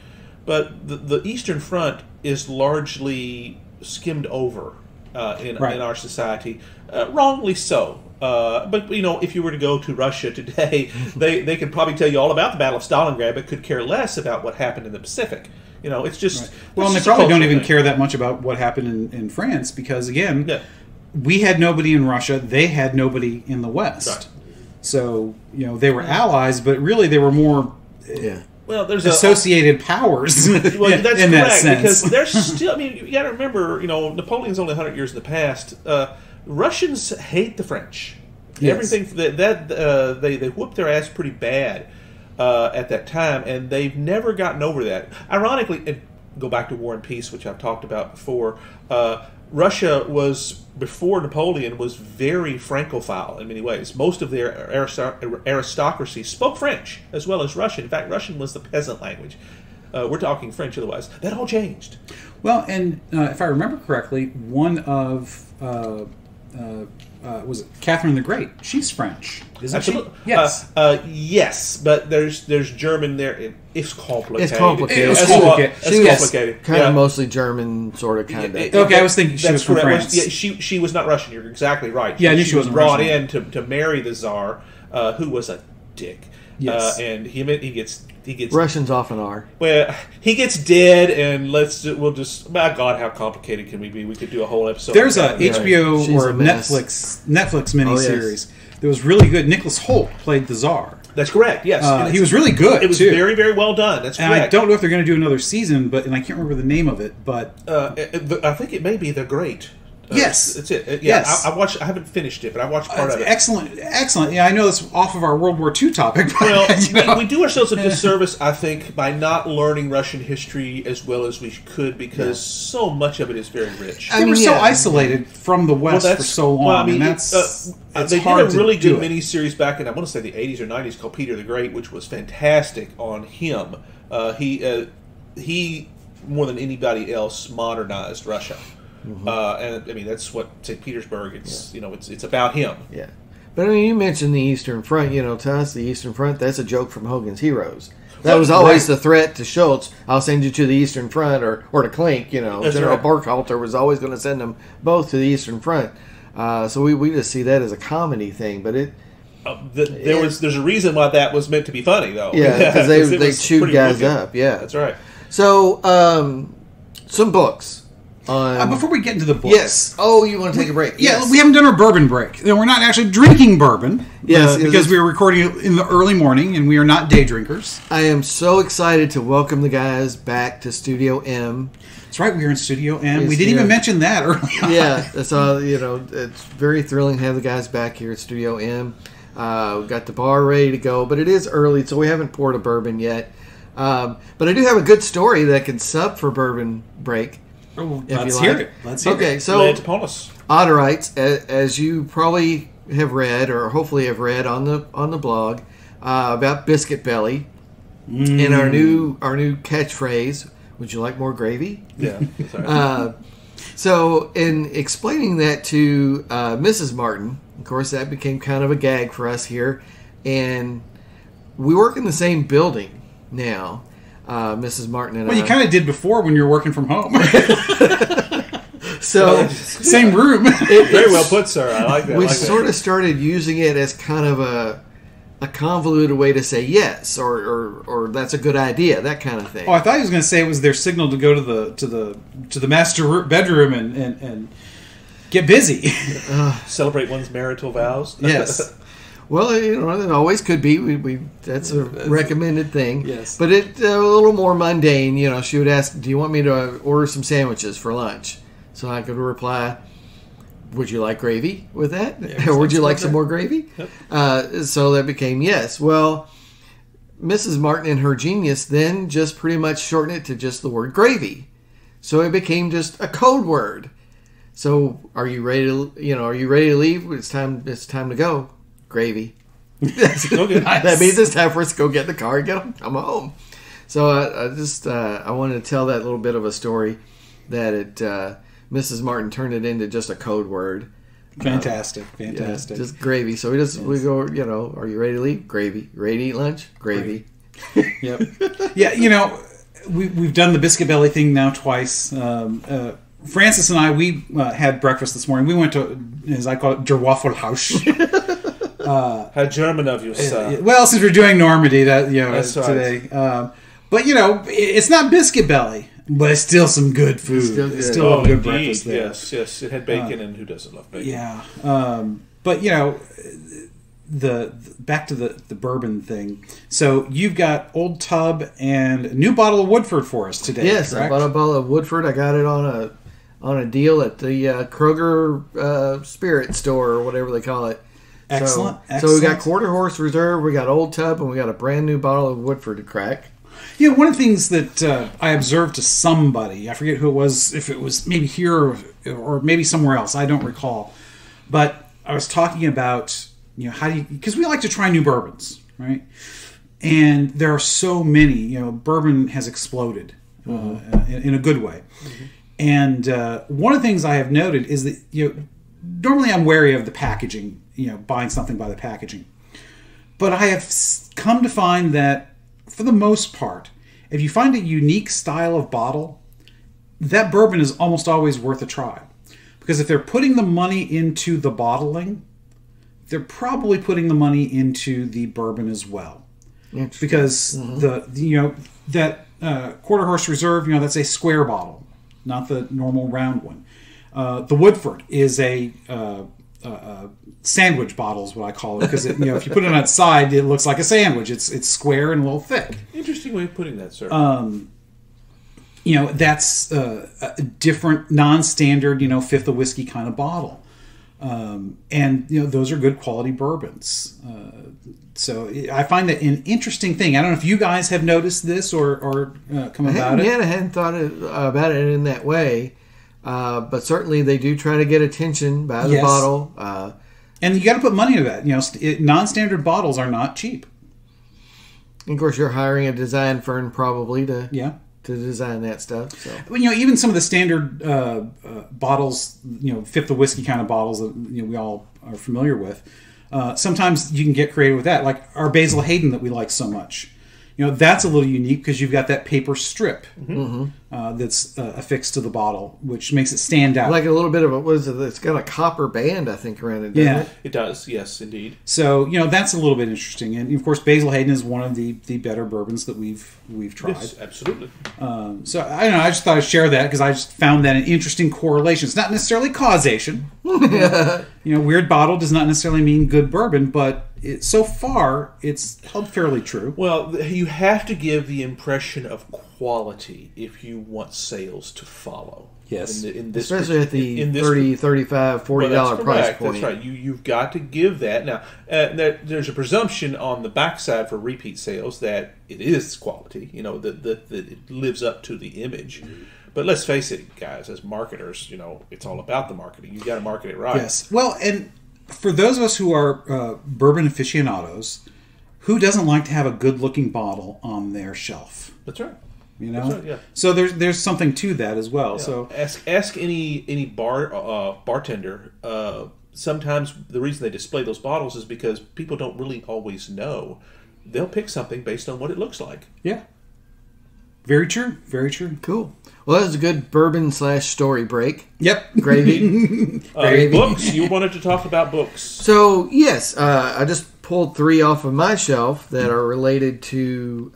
But the Eastern Front is largely skimmed over in our society, wrongly so. But if you were to go to Russia today, they could probably tell you all about the Battle of Stalingrad, but could care less about what happened in the Pacific. It's just... Right. Well, and they probably don't even care that much about what happened in France because, again, we had nobody in Russia. They had nobody in the West. Right. So, they were allies, but really they were more there's associated powers well, that's in correct, that sense. Because there's still... I mean, you got to remember, Napoleon's only 100 years in the past. Russians hate the French. Yes. Everything they whooped their ass pretty bad. At that time, and they've never gotten over that. Ironically, and go back to War and Peace, which I've talked about before, Russia was, before Napoleon, was very Francophile in many ways. Most of their aristocracy spoke French as well as Russian. In fact, Russian was the peasant language. We're talking French otherwise. That all changed. Well, and if I remember correctly, one of... was it Catherine the Great? She's French, isn't Absolutely. she? Yes. Yes, but there's German there. It's complicated. It's complicated. She was kind of mostly German, sort of, kind of. Okay, I was thinking she was from France. She was not Russian. You're exactly right. Yeah, I knew she was brought Russian. in to marry the Tsar, who was a dick. Yes. And he gets Russians often are. Well, he gets dead, and we'll just. My God, how complicated can we be? We could do a whole episode. There's a HBO or Netflix miniseries that was really good. Nicholas Hoult played the Czar. That's correct. Yes, he was really good. It was too. very, very well done. That's correct. And I don't know if they're going to do another season, and I can't remember the name of it. But I think it may be The Great. Yes, that's it. Yes, I watched. I haven't finished it, but I watched part of it. Excellent. Yeah, I know that's off of our World War II topic. But, well, we do ourselves a disservice, I think, by not learning Russian history as well as we could, because so much of it is very rich. They were so isolated from the West for so long. Well, I mean, they did a really good miniseries back in, I want to say, the 80s or 90s called Peter the Great, which was fantastic on him. He more than anybody else modernized Russia. Mm-hmm. And I mean that's what St. Petersburg. It's about him. Yeah, but I mean you mentioned the Eastern Front. To us the Eastern Front, that's a joke from Hogan's Heroes. That was always the threat to Schultz. I'll send you to the Eastern Front or to Klink. General Burkhalter was always going to send them both to the Eastern Front. So we just see that as a comedy thing, but it. There's a reason why that was meant to be funny though. Yeah, because they chewed guys up. Yeah, that's right. So some books. Before we get into the books. Yes. Oh, you want to take a break? Yeah, we haven't done our bourbon break. We're not actually drinking bourbon. Yes. Because we were recording in the early morning, and we are not day drinkers. I am so excited to welcome the guys back to Studio M. That's right, we are in Studio M. We didn't even mention that earlier. Yeah, that's all. It's very thrilling to have the guys back here at Studio M. Got the bar ready to go, but it is early, so we haven't poured a bourbon yet. But I do have a good story that can sub for bourbon break. Oh, let's hear it. Let's hear it. Okay, so Lay it upon us. Otterites, as you probably have read, or hopefully have read on the blog, about Biscuit Belly, and our new catchphrase. Would you like more gravy? Yeah. Sorry. So, in explaining that to Mrs. Martin, of course, that became kind of a gag for us here, and we work in the same building now. Mrs. Martin and I. Well, you kind of did before when you were working from home. So same room. Very well put, sir. I like that. We sort of started using it as kind of a convoluted way to say yes, or that's a good idea, that kind of thing. Oh, I thought he was going to say it was their signal to go to the master bedroom and get busy. Celebrate one's marital vows. Yes. Well, it always could be. That's a recommended thing. Yes. But it's a little more mundane. She would ask, "Do you want me to order some sandwiches for lunch?" So I could reply, "Would you like gravy with that? Yeah, or would you like some more gravy?" Yep. So that became yes. Well, Mrs. Martin, in her genius, then just pretty much shortened it to just the word gravy. So it became just a code word. So are you ready to leave? It's time to go. Gravy. Okay. That means it's time for us to go get in the car and come home. So I wanted to tell that little bit of a story that Mrs. Martin turned it into just a code word. Fantastic. Yeah, just gravy. So we go, are you ready to leave? Gravy. Ready to eat lunch? Gravy. Yep. Yeah, we've done the Biscuit Belly thing now twice. Francis and I, we had breakfast this morning. We went to, as I call it, Der Waffle House. How German of you, sir. Well, since we're doing Normandy, That's today. Right. But it's not Biscuit Belly, but it's still some good food. It's still a good breakfast there. Yes. It had bacon, and who doesn't love bacon? Yeah. But the back to the bourbon thing. So you've got Old Tub and a new bottle of Woodford for us today. Yes, correct? I bought a bottle of Woodford. I got it on a deal at the Kroger Spirit Store, or whatever they call it. Excellent. So we got Quarter Horse Reserve, we got Old Tub, and we got a brand new bottle of Woodford to crack. One of the things that I observed to somebody, I forget who it was, if it was maybe here or maybe somewhere else, I don't recall. But I was talking about, because we like to try new bourbons, right? And there are so many, bourbon has exploded in a good way. Mm-hmm. And one of the things I have noted is that, normally I'm wary of the packaging, buying something by the packaging. But I have come to find that, for the most part, if you find a unique style of bottle, that bourbon is almost always worth a try. Because if they're putting the money into the bottling, they're probably putting the money into the bourbon as well. Because that Quarter Horse Reserve, that's a square bottle, not the normal round one. The Woodford is a sandwich bottle is what I call it, because if you put it on its side, it looks like a sandwich. It's square and a little thick. Interesting way of putting that, sir. That's a different, non-standard, fifth of whiskey kind of bottle, and those are good quality bourbons. So I find that an interesting thing. I don't know if you guys have noticed this or come about it. Yeah, I hadn't thought about it in that way. But certainly they do try to get attention by the bottle. And you got to put money into that. Non-standard bottles are not cheap. And of course, you're hiring a design firm probably to design that stuff. So even some of the standard bottles, fifth of whiskey kind of bottles that we all are familiar with. Sometimes you can get creative with that, like our Basil Hayden that we like so much. That's a little unique because you've got that paper strip that's affixed to the bottle, which makes it stand out. Like a little bit of it's got a copper band, I think, around it, doesn't it? It does, yes, indeed. So, that's a little bit interesting. And, of course, Basil Hayden is one of the better bourbons that we've tried. Yes, absolutely. So, I don't know, I just thought I'd share that because I just found that an interesting correlation. It's not necessarily causation. Weird bottle does not necessarily mean good bourbon, but so far, it's held fairly true. Well, you have to give the impression of quality if you want sales to follow. Yes. Especially at the $30, $35, $40 price point. That's right. You've got to give that. Now, there's a presumption on the backside for repeat sales that it is quality, that it lives up to the image. But let's face it, guys, as marketers, it's all about the marketing. You've got to market it right. Yes. Well, and for those of us who are bourbon aficionados, who doesn't like to have a good-looking bottle on their shelf? That's right. That's right, yeah. So there's something to that as well. Yeah. So ask any bartender. Sometimes the reason they display those bottles is because people don't really always know. They'll pick something based on what it looks like. Yeah. Very true. Very true. Cool. Well, that was a good bourbon/story break. Yep. Gravy. Gravy. Books. You wanted to talk about books. So, yes, I just pulled 3 off of my shelf that are related to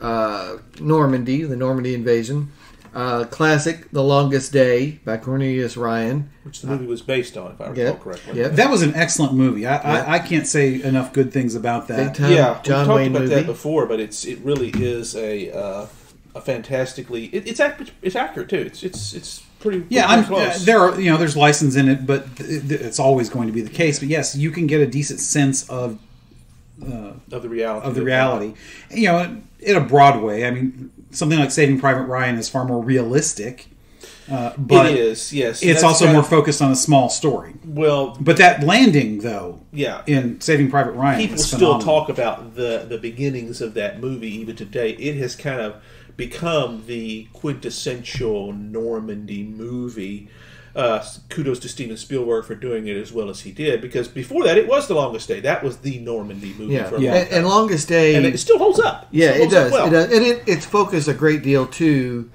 Normandy, the Normandy invasion. Classic, The Longest Day by Cornelius Ryan. Which the movie was based on, if I recall correctly. Yep. That was an excellent movie. I can't say enough good things about that. Big time John Wayne we've talked about movie. that before, but it really is a fantastically... It's accurate, too. It's pretty close. There's license in it, but it's always going to be the case. But yes, you can get a decent sense of the reality. Of the reality. In a broad way. I mean, something like Saving Private Ryan is far more realistic. But it is, yes. It's also more focused on a small story. Well, but that landing, though, yeah, in Saving Private Ryan, people still talk about the beginnings of that movie even today. It has kind of become the quintessential Normandy movie. Kudos to Steven Spielberg for doing it as well as he did, because before that it was The Longest Day. That was the Normandy movie for a long time. And Longest Day, and it still holds up. Yeah, it does. Well. It does, and it's focused a great deal too,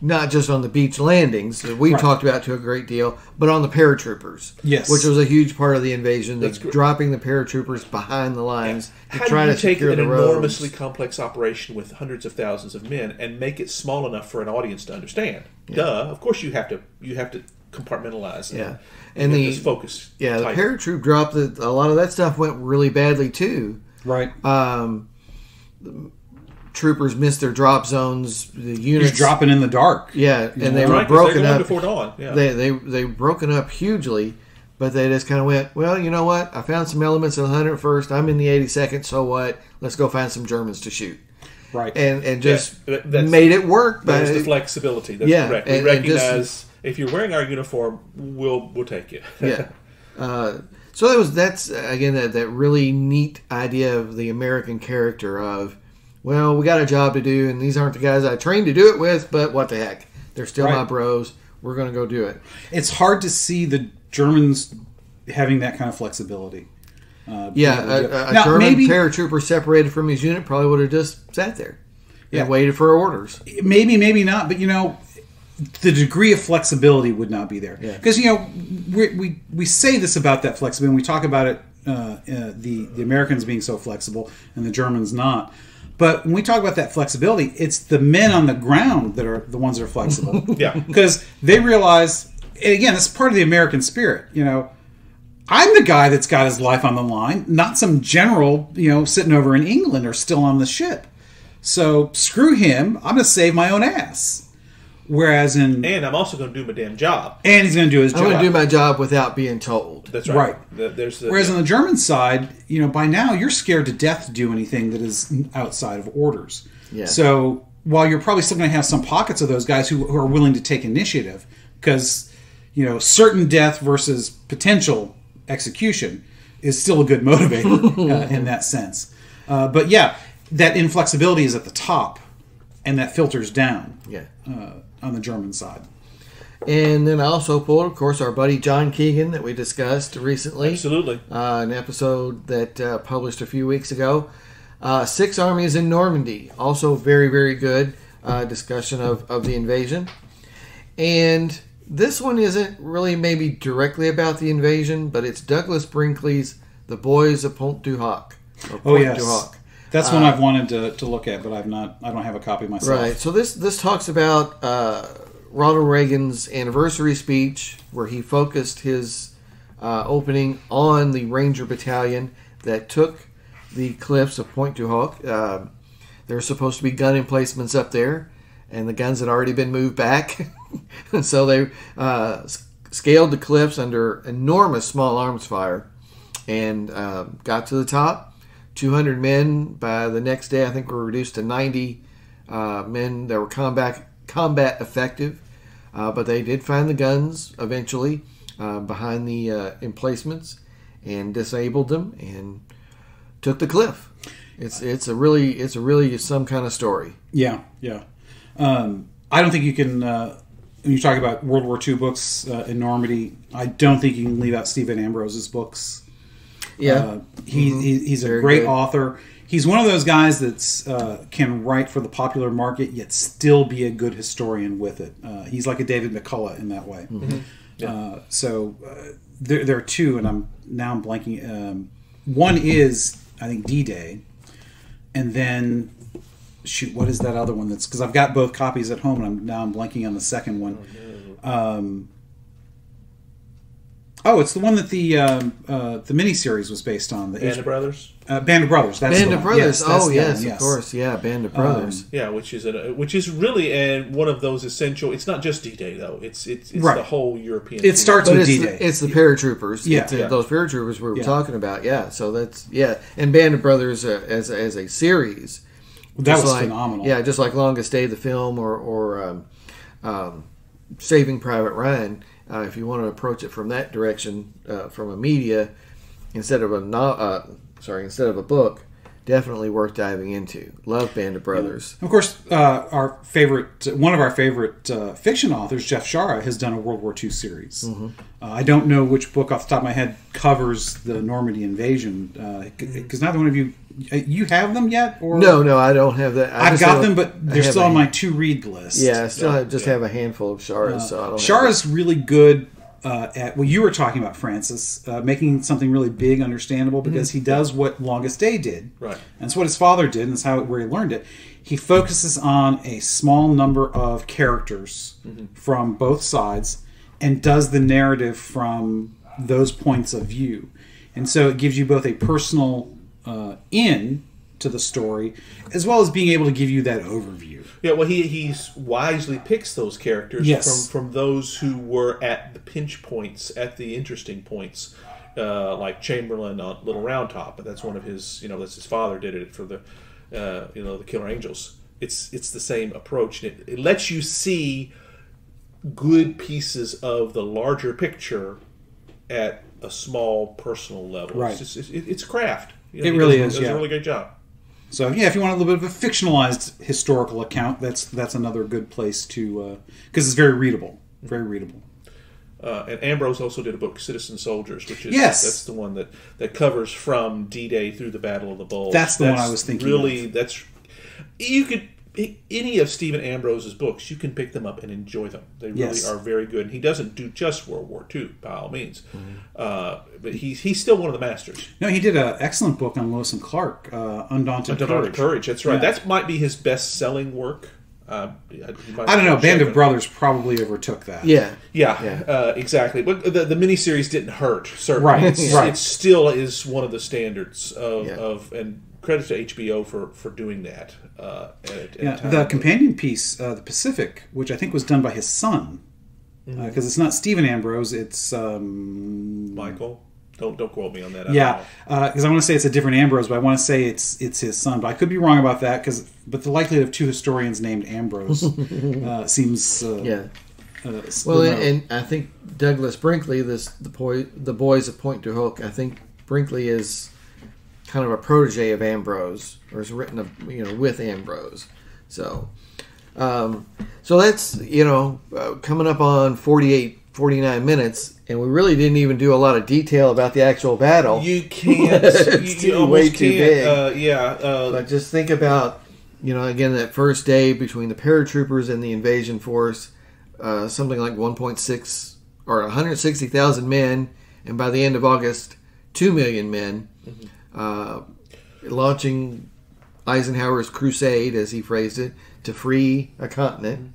not just on the beach landings that we've talked about to a great deal, but on the paratroopers. Yes, which was a huge part of the invasion. Dropping the paratroopers behind the lines to try to secure the roads. How do you take an enormously complex operation with hundreds of thousands of men and make it small enough for an audience to understand? Yeah. Duh. Of course, you have to compartmentalize. And the focus. Yeah, the paratroop drop. A lot of that stuff went really badly too. Right. Troopers missed their drop zones. The units dropping in the dark. Yeah, and they were broken up before dawn. Yeah. They were broken up hugely, but they just kind of went, well, you know what? I found some elements in the 101st. I'm in the 82nd. So what? Let's go find some Germans to shoot. Right. And just made it work. That's the flexibility. That's correct. We recognize if you're wearing our uniform, we'll take you. Yeah. So that's again that really neat idea of the American character of, well, we got a job to do, and these aren't the guys I trained to do it with, but what the heck? They're still my bros. We're going to go do it. It's hard to see the Germans having that kind of flexibility. A German paratrooper separated from his unit probably would have just sat there and waited for orders. Maybe not, but the degree of flexibility would not be there. Because we say this about that flexibility. We talk about it, the Americans being so flexible and the Germans not. But when we talk about that flexibility, it's the men on the ground that are the ones that are flexible. Because they realize, and again, it's part of the American spirit. I'm the guy that's got his life on the line, not some general, sitting over in England or still on the ship. So screw him. I'm going to save my own ass. Whereas and I'm also going to do my damn job. And he's going to do his job. I'm going to do my job without being told. That's right. Whereas on the German side, by now you're scared to death to do anything that is outside of orders. Yeah. So while you're probably still going to have some pockets of those guys who are willing to take initiative, because certain death versus potential execution is still a good motivator in that sense. But that inflexibility is at the top, and that filters down. On the German side. And then I also pulled, of course, our buddy John Keegan that we discussed recently. Absolutely. An episode that published a few weeks ago. 6 Armies in Normandy. Also very, very good discussion of the invasion. And this one isn't really maybe directly about the invasion, but it's Douglas Brinkley's The Boys of Pont du Hoc. That's one I've wanted to look at, but I don't have a copy myself. Right. So this talks about Ronald Reagan's anniversary speech, where he focused his opening on the Ranger Battalion that took the cliffs of Pont du Hoc. There were supposed to be gun emplacements up there, and the guns had already been moved back So they scaled the cliffs under enormous small arms fire and got to the top. 200 men by the next day, I think, were reduced to 90 men that were combat effective. But they did find the guns eventually behind the emplacements and disabled them and took the cliff. It's a really some kind of story. Yeah. I don't think you can. When you talk about World War II books in Normandy, I don't think you can leave out Stephen Ambrose's books. Yeah, he's a great author. He's one of those guys that can write for the popular market yet still be a good historian with it. He's like a David McCullough in that way. Mm-hmm. Yeah. There are two, and I'm blanking. One is, I think, D-Day, and then shoot, what is that other one? That's because I've got both copies at home, and I'm blanking on the second one. It's the one that the miniseries was based on. The Band of Brothers. Band of Brothers. That's Band the of one. Brothers. Yes, Of course. Yeah, Band of Brothers. Which is really one of those essential. It's not just D-Day though. It's right. The whole European. It starts with D-Day. It's the paratroopers. Those paratroopers we were talking about. Yeah. So that's and Band of Brothers as a series. That was phenomenal. Yeah, just like Longest Day, the film, or Saving Private Ryan. If you want to approach it from that direction, from a media instead of a book, definitely worth diving into. Love Band of Brothers. Of course, one of our favorite fiction authors, Jeff Shara, has done a World War II series. Mm-hmm. I don't know which book off the top of my head covers the Normandy invasion, because neither one of you have them yet? Or No, I don't have that. I've got them, but they're still on my to-read list. Yeah, I still have a handful of Shara's. So I don't. Shara's really good at what you were talking about, Francis, making something really big understandable, because he does what Longest Day did. Right. And that's what his father did, and that's where he learned it. He focuses on a small number of characters from both sides and does the narrative from those points of view. And so it gives you both a personal in to the story, as well as being able to give you that overview. Yeah, well, he wisely picks those characters from those who were at the pinch points, at the interesting points, like Chamberlain on Little Round Top. That's one of his, that's his father did it for the, the Killer Angels. It's the same approach. It lets you see good pieces of the larger picture at a small personal level. Right. It's craft. It really is. He does a really good job. So if you want a little bit of a fictionalized historical account, that's another good place to, because it's very readable. Very readable. And Ambrose also did a book, Citizen Soldiers, which is that's the one that covers from D-Day through the Battle of the Bulge. That's the one I was thinking. Really, you could. Any of Stephen Ambrose's books, you can pick them up and enjoy them. They really are very good. And he doesn't do just World War II, by all means. Mm-hmm. But he's still one of the masters. No, he did an excellent book on Lewis and Clark, Undaunted Courage. That's right. Yeah. That might be his best-selling work. I don't know. Band of Brothers probably overtook that. Yeah. Exactly. But the miniseries didn't hurt, certainly. Right. It still is one of the standards of and credit to HBO for doing that. The companion piece, The Pacific, which I think was done by his son, because it's not Stephen Ambrose, it's Michael. Don't quote me on that. Because I want to say it's a different Ambrose, but I want to say it's his son. But I could be wrong about that. But the likelihood of two historians named Ambrose seems well, and I think Douglas Brinkley, the Boys of Point to Hook. I think Brinkley is kind of a protege of Ambrose, or is written with Ambrose. So that's coming up on 49 minutes, and we really didn't even do a lot of detail about the actual battle. You can't. you way too big. But just think about again that first day between the paratroopers and the invasion force, something like 1.6 or 160,000 men, and by the end of August, 2 million men. Mm-hmm. Launching Eisenhower's crusade, as he phrased it, to free a continent.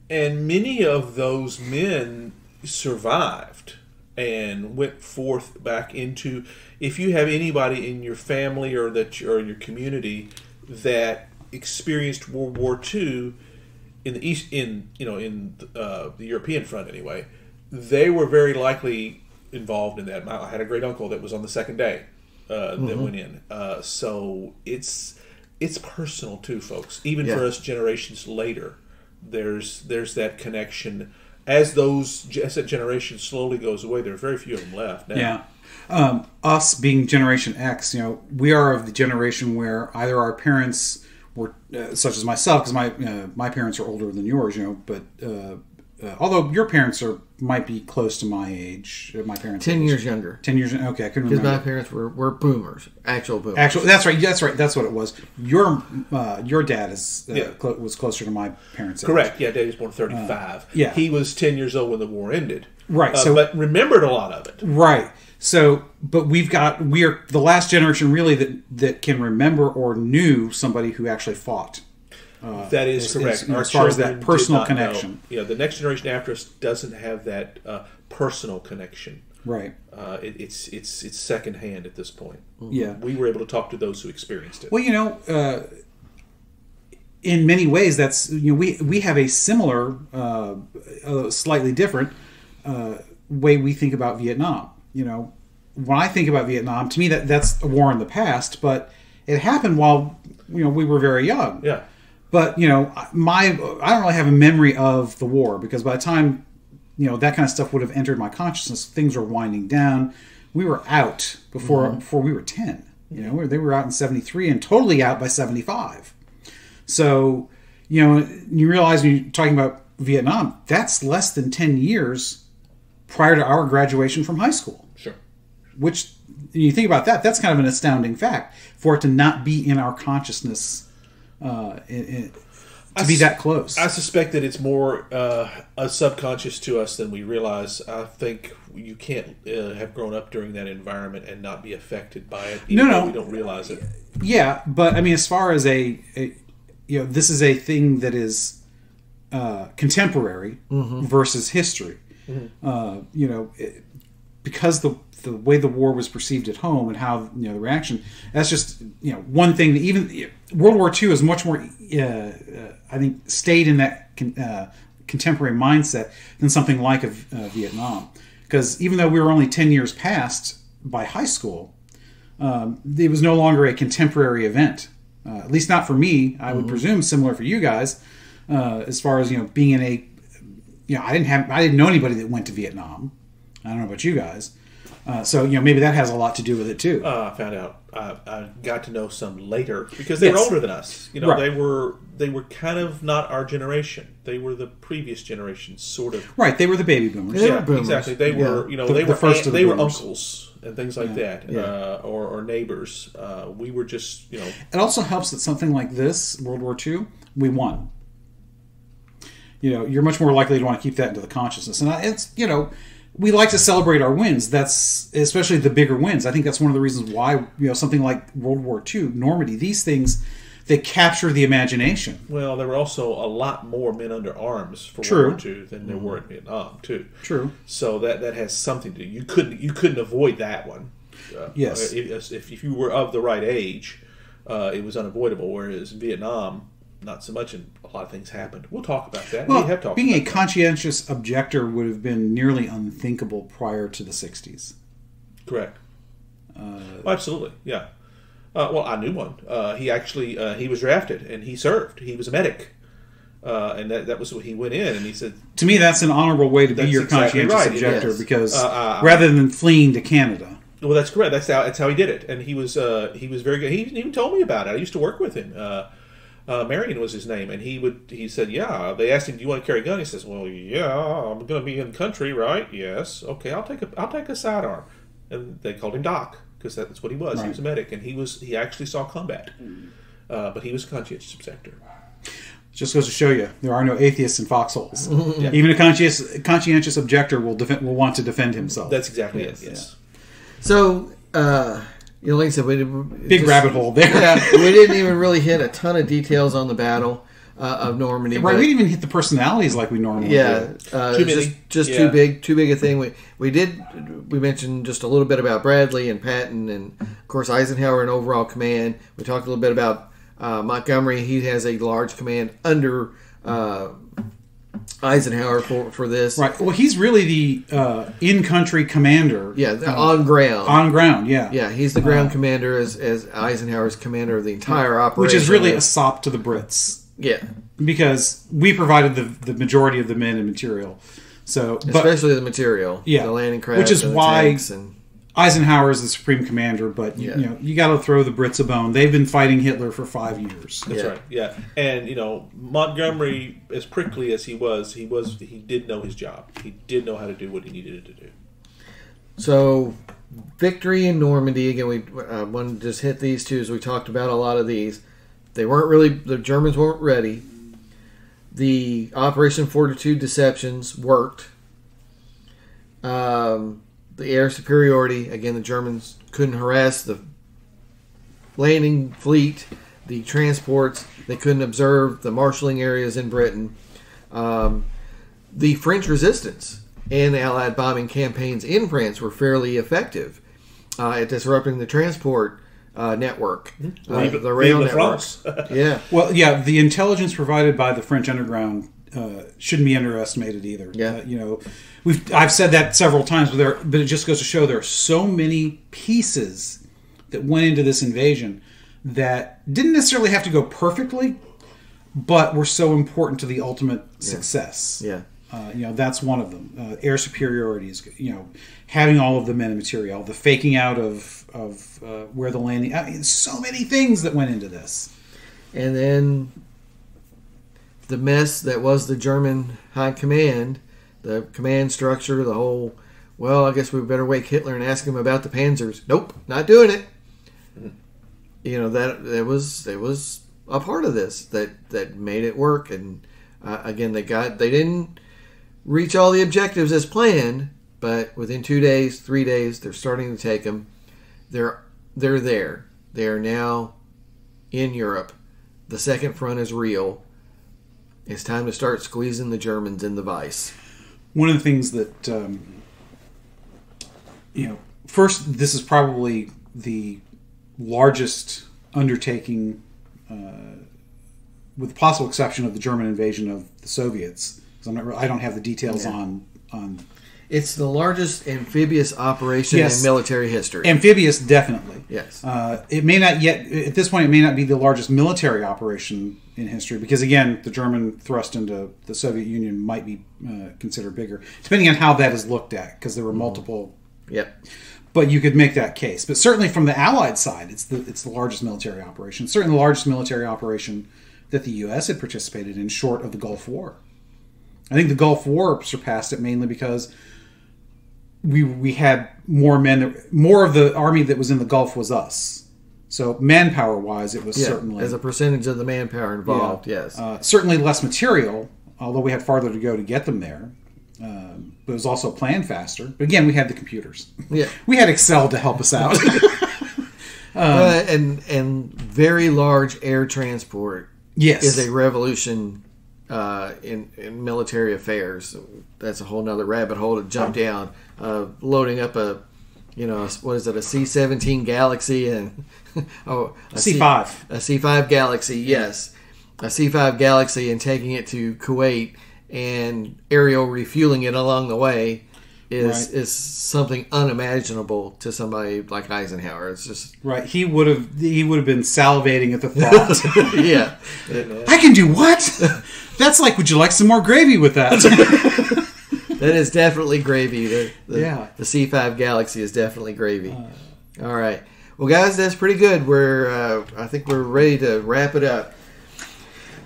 And many of those men survived and went forth back into... If you have anybody in your family or in your community that experienced World War II, in the East, in the European front anyway, they were very likely involved in that. I had a great uncle that was on the second day that went in. So it's personal too, folks. Even for us generations later, there's that connection. As that generation slowly goes away, there are very few of them left now. Yeah. Us being Generation X, we are of the generation where either our parents were, such as myself, because my parents are older than yours, but although your parents might be close to my age, my parents 10 years younger. 10 years, okay, I couldn't remember. Because my parents were boomers, actual boomers. That's right, that's what it was. Your dad was closer to my parents' age. Correct, yeah, Dad was born 35. Yeah. He was 10 years old when the war ended. Right, but remembered a lot of it. Right. So, but we are the last generation really that can remember or knew somebody who actually fought. That is correct. As far as that personal connection. Yeah, the next generation after us doesn't have that personal connection. Right. It's secondhand at this point. Yeah. We were able to talk to those who experienced it. Well, in many ways, that's we have a similar, slightly different way we think about Vietnam. When I think about Vietnam, to me that's a war in the past, but it happened while we were very young. Yeah. But I don't really have a memory of the war, because by the time that kind of stuff would have entered my consciousness, things were winding down. We were out before we were 10. They were out in 73 and totally out by 75. So you realize when you're talking about Vietnam, that's less than 10 years prior to our graduation from high school. Sure. Which, you think about that, that's kind of an astounding fact for it to not be in our consciousness. To be that close. I suspect that it's more subconscious to us than we realize. I think you can't have grown up during that environment and not be affected by it, even though we don't realize it. Yeah, but I mean, as far as this is a thing that is contemporary versus history. Because the way the war was perceived at home and how the reaction, that's just one thing that even World War II is much more I think stayed in that contemporary mindset than something like Vietnam, because even though we were only 10 years past by high school, it was no longer a contemporary event, at least not for me. I would presume similar for you guys, as far as being in a I didn't know anybody that went to Vietnam. I don't know about you guys. So maybe that has a lot to do with it too. I found out. I got to know some later because they were older than us. Right. They were kind of not our generation. They were the previous generation, sort of. Right. They were the baby boomers. Yeah, exactly. They were. They were uncles and things like that, or neighbors. We were just. It also helps that something like this, World War II, we won. You're much more likely to want to keep that into the consciousness, and it's we like to celebrate our wins. That's especially the bigger wins. I think that's one of the reasons why something like World War II, Normandy, these things, they capture the imagination. Well, there were also a lot more men under arms for World War II than there were in Vietnam too. True. So that has something to do. You couldn't avoid that one. Yes. If you were of the right age, it was unavoidable. Whereas in Vietnam, not so much, and a lot of things happened. We'll talk about that. Well, we have talked being about a conscientious objector would have been nearly unthinkable prior to the 60s. Correct. Absolutely, yeah. Well, I knew one. He actually he was drafted and he served. He was a medic, and that was what he went in. And he said, "To me, that's an honorable way to be your conscientious objector, because rather than fleeing to Canada." Well, that's correct. That's how he did it, and he was very good. He even told me about it. I used to work with him. Marion was his name, and he said, yeah. They asked him, do you want to carry a gun? He says, well, yeah, I'm going to be in the country, right? Yes. Okay, I'll take a sidearm. And they called him Doc, because that's what he was. Right. He was a medic, and he actually saw combat. But he was a conscientious objector. Just goes to show you, there are no atheists in foxholes. Yeah. Even a conscientious objector will want to defend himself. That's exactly it, yes. So, like I said, big rabbit hole there. Yeah, we didn't even really hit a ton of details on the Battle of Normandy. Right, we didn't even hit the personalities like we normally do. Just too big a thing. We mentioned just a little bit about Bradley and Patton, and of course Eisenhower in overall command. We talked a little bit about Montgomery. He has a large command under Eisenhower for this. Right. Well, he's really the in-country commander. Yeah, on ground. On ground, yeah. Yeah, he's the ground commander as Eisenhower's commander of the entire operation. Which is really a sop to the Brits. Yeah. Because we provided the majority of the men and material. So, especially the material. Yeah. The landing craft. Which is why and Eisenhower is the supreme commander, but you got to throw the Brits a bone. They've been fighting Hitler for 5 years. That's right. Yeah, and Montgomery, as prickly as he did know his job. He did know how to do what he needed to do. So, victory in Normandy. Again, we wanted to just hit these two as we talked about a lot of these. The Germans weren't ready. The Operation Fortitude deceptions worked. The air superiority, again, the Germans couldn't harass the landing fleet, the transports. They couldn't observe the marshalling areas in Britain. The French resistance and Allied bombing campaigns in France were fairly effective at disrupting the transport network, the rail networks. Yeah. Well, yeah, the intelligence provided by the French underground shouldn't be underestimated either. Yeah. I've said that several times, but it just goes to show there are so many pieces that went into this invasion that didn't necessarily have to go perfectly, but were so important to the ultimate success. Yeah. That's one of them. Air superiority is, having all of the men and material, the faking out of where the landing. So many things that went into this. And then the mess that was the German high command, the command structure, the whole, I guess we better wake Hitler and ask him about the Panzers. Nope, not doing it. That it was a part of this that made it work. And again, they didn't reach all the objectives as planned, but within 2 days, 3 days, they're starting to take them. They're there. They are now in Europe. The second front is real. It's time to start squeezing the Germans in the vice. One of the things that, first, this is probably the largest undertaking, with the possible exception of the German invasion of the Soviets. I don't have the details on. It's the largest amphibious operation in military history. Amphibious, definitely. Yes. It may not yet, at this point, it may not be the largest military operation in history, because again, the German thrust into the Soviet Union might be considered bigger, depending on how that is looked at, because there were multiple. Yep. But you could make that case. But certainly from the Allied side, it's the largest military operation. Certainly the largest military operation that the U.S. had participated in, short of the Gulf War. I think the Gulf War surpassed it mainly because we had more men. More of the army that was in the Gulf was us. So manpower-wise, it was certainly... as a percentage of the manpower involved, yes. Certainly less material, although we had farther to go to get them there. But it was also planned faster. But again, we had the computers. Yeah. We had Excel to help us out. And very large air transport is a revolution in military affairs. That's a whole nother rabbit hole to jump down. Loading up a C-17 Galaxy and C-5. A C-5 Galaxy, yes. A C-5 Galaxy and taking it to Kuwait and aerial refueling it along the way is something unimaginable to somebody like Eisenhower. It's just right. He would have been salivating at the thought. Yeah. I can do what? That's like, would you like some more gravy with that? That is definitely gravy. The C-5 Galaxy is definitely gravy. All right. Well, guys, that's pretty good. I think we're ready to wrap it up.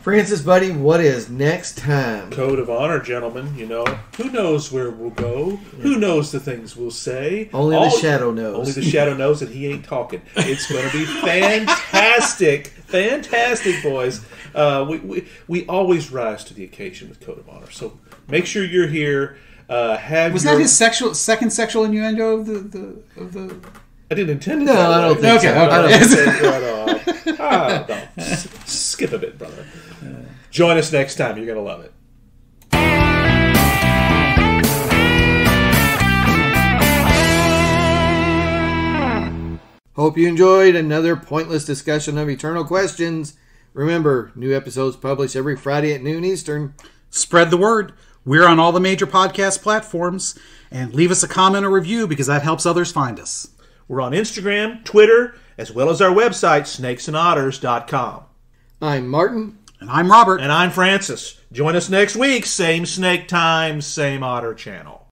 Francis, buddy, what is next time? Code of honor, gentlemen. Who knows where we'll go? Who knows the things we'll say? Only the Shadow knows. Only the Shadow knows, and he ain't talking. It's going to be fantastic. Fantastic, boys. We always rise to the occasion with Code of Honor. So make sure you're here. Was that his second sexual innuendo of the? I didn't intend it. No, I don't think so. I don't think so. Skip a bit, brother. Join us next time. You're going to love it. Hope you enjoyed another pointless discussion of eternal questions Remember, new episodes published every Friday at noon Eastern. Spread the word. We're on all the major podcast platforms. And leave us a comment or review because that helps others find us. We're on Instagram, Twitter, as well as our website, snakesandotters.com. I'm Martin. And I'm Robert. And I'm Francis. Join us next week. Same snake time, same otter channel.